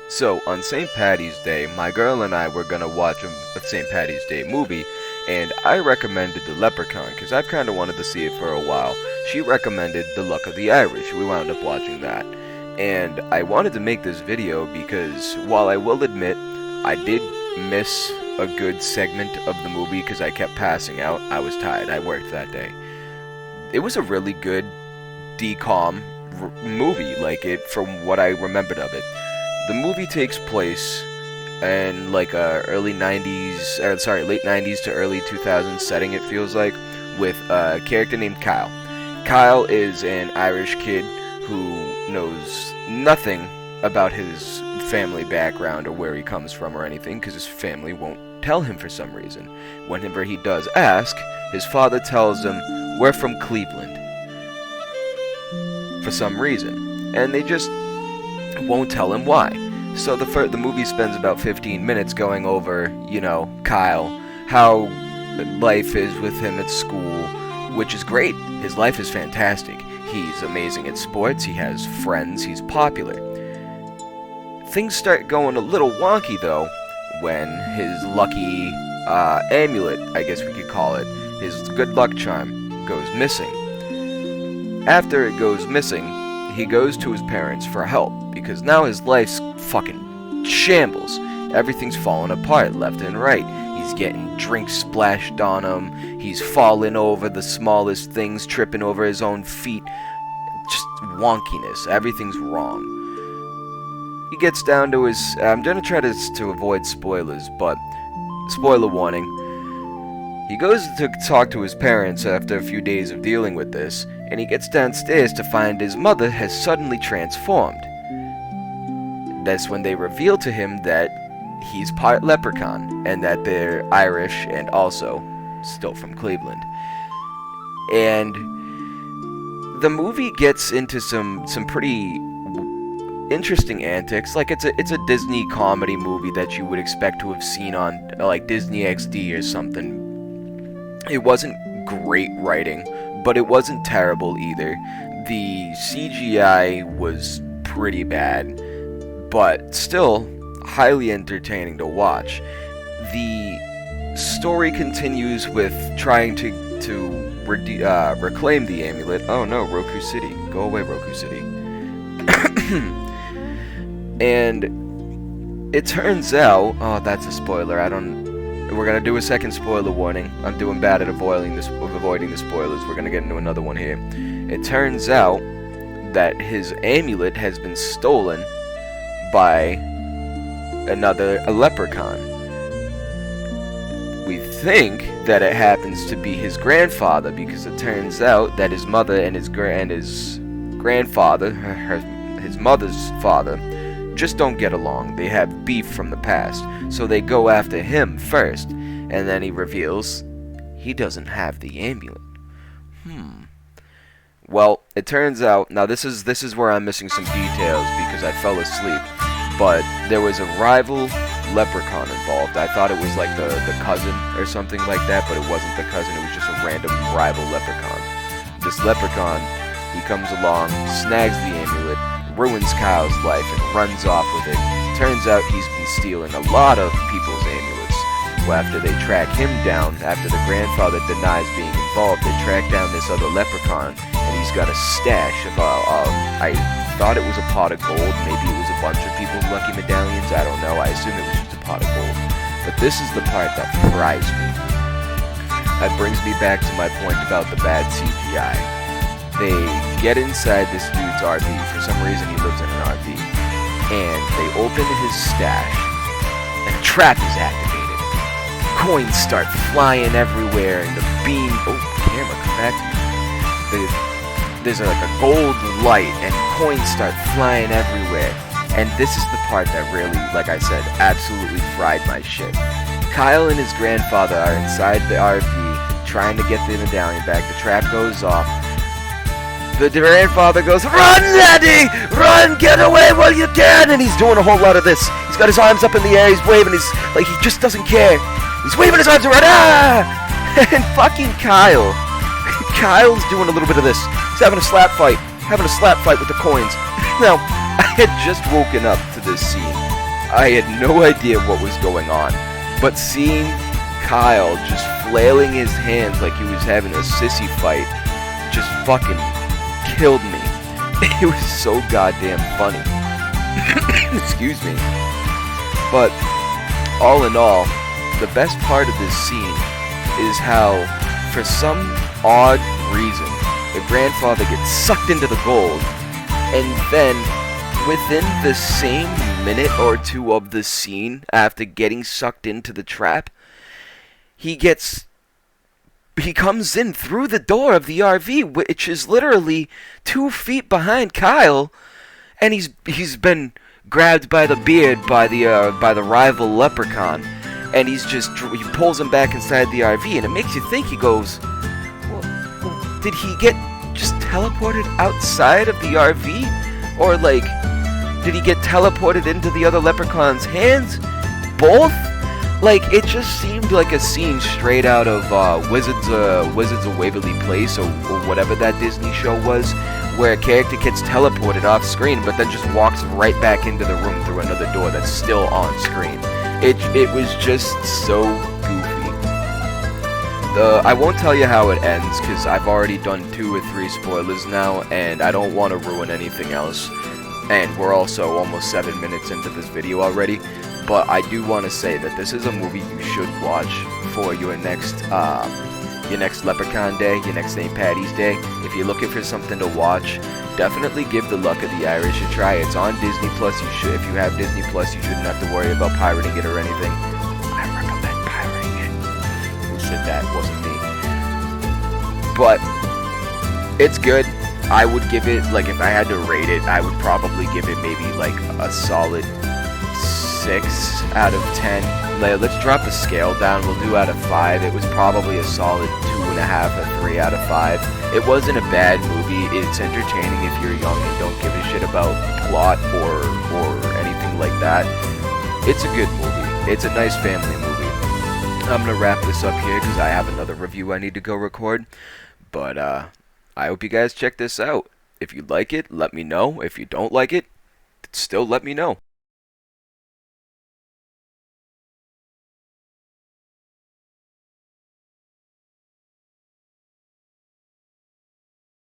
So, on St. Patty's Day, my girl and I were gonna watch a St. Patty's Day movie, and I recommended The Leprechaun, because I've kind of wanted to see it for a while. She recommended The Luck of the Irish. We wound up watching that. And I wanted to make this video because, while I will admit, I did miss a good segment of the movie because I kept passing out. I was tired. I worked that day. It was a really good decom movie, from what I remembered of it. The movie takes place in like a late 90s to early 2000s setting, it feels like, with a character named Kyle. Kyle is an Irish kid who knows nothing about his family background or where he comes from or anything, because his family won't tell him for some reason. Whenever he does ask, his father tells him, "We're from Cleveland," for some reason, and they just won't tell him why. So the movie spends about 15 minutes going over, Kyle, how life is with him at school, which is great. His life is fantastic. He's amazing at sports, he has friends, he's popular. Things start going a little wonky, though, when his lucky amulet, I guess we could call it, his good luck charm, goes missing. After it goes missing, he goes to his parents for help, because now his life's fucking shambles. Everything's falling apart left and right. He's getting drinks splashed on him. He's falling over the smallest things, tripping over his own feet. Just wonkiness. Everything's wrong. He gets down to his... I'm going to try to avoid spoilers, but... Spoiler warning. He goes to talk to his parents after a few days of dealing with this, and he gets downstairs to find his mother has suddenly transformed. That's when they reveal to him that he's part leprechaun, and that they're Irish and also still from Cleveland. And the movie gets into some pretty interesting antics. Like, it's a Disney comedy movie that you would expect to have seen on like Disney XD or something. It wasn't great writing, but it wasn't terrible either. The CGI was pretty bad, but still highly entertaining to watch. The story continues with trying to reclaim the amulet. Oh no, Roku City. Go away, Roku City. And it turns out... Oh, that's a spoiler. We're gonna do a second spoiler warning. I'm doing bad at avoiding the spoilers. We're gonna get into another one here. It turns out that his amulet has been stolen by a leprechaun. We think that it happens to be his grandfather, because it turns out that his mother and his grandfather, his mother's father, just don't get along. They have beef from the past, so they go after him first, and then he reveals he doesn't have the amulet. Well, it turns out, now this is where I'm missing some details because I fell asleep, but there was a rival leprechaun involved. I thought it was like the cousin or something like that, but it wasn't the cousin, it was just a random rival leprechaun. This leprechaun, he comes along, snags the amulet, ruins Kyle's life, and runs off with it. Turns out he's been stealing a lot of people's amulets. Well, after they track him down, after the grandfather denies being involved, they track down this other leprechaun, and he's got a stash of, I thought it was a pot of gold, maybe it was a bunch of people's lucky medallions, I don't know, I assume it was just a pot of gold. But this is the part that fries me. That brings me back to my point about the bad CGI. They get inside this dude's RV. For some reason, he lives in an RV. And they open his stash, and a trap is activated. Coins start flying everywhere, and the beam... Oh, camera, come back to me. There's like a gold light, and coins start flying everywhere. And this is the part that really, like I said, absolutely fried my shit. Kyle and his grandfather are inside the RV, trying to get the medallion back. The trap goes off. The grandfather goes, "Run, Eddie! Run! Get away while you can!" And he's doing a whole lot of this. He's got his arms up in the air, he's waving his... Like, he just doesn't care. He's waving his arms around, And fucking Kyle. Kyle's doing a little bit of this. He's having a slap fight with the coins. Now, I had just woken up to this scene, I had no idea what was going on, but seeing Kyle just flailing his hands like he was having a sissy fight just fucking killed me. It was so goddamn funny. Excuse me. But all in all, the best part of this scene is how, for some odd reason, the grandfather gets sucked into the gold, and then within the same minute or two of the scene, after getting sucked into the trap, he comes in through the door of the RV, which is literally 2 feet behind Kyle, and he's been grabbed by the beard by the rival leprechaun, and he pulls him back inside the RV, and it makes you think. He goes, well, did he get just teleported outside of the RV, or like, did he get teleported into the other leprechaun's hands? Both? Like, it just seemed like a scene straight out of Wizards of Waverly Place, or whatever that Disney show was, where a character gets teleported off screen, but then just walks right back into the room through another door that's still on screen. It was just so goofy. I won't tell you how it ends, because I've already done 2 or 3 spoilers now, and I don't want to ruin anything else. And we're also almost 7 minutes into this video already. But I do want to say that this is a movie you should watch for your next Leprechaun Day, your next St. Paddy's Day. If you're looking for something to watch, definitely give The Luck of the Irish a try. It's on Disney Plus. If you have Disney Plus, you shouldn't have to worry about pirating it or anything. I recommend pirating it. Who said that? Wasn't me. But it's good. I would give it, like, if I had to rate it, I would probably give it maybe like a solid 6 out of 10. Let's drop the scale down. We'll do out of 5. It was probably a solid 2.5 or 3 out of 5. It wasn't a bad movie. It's entertaining if you're young and don't give a shit about plot or anything like that. It's a good movie. It's a nice family movie. I'm gonna wrap this up here because I have another review I need to go record. But I hope you guys check this out. If you like it, let me know. If you don't like it, still let me know.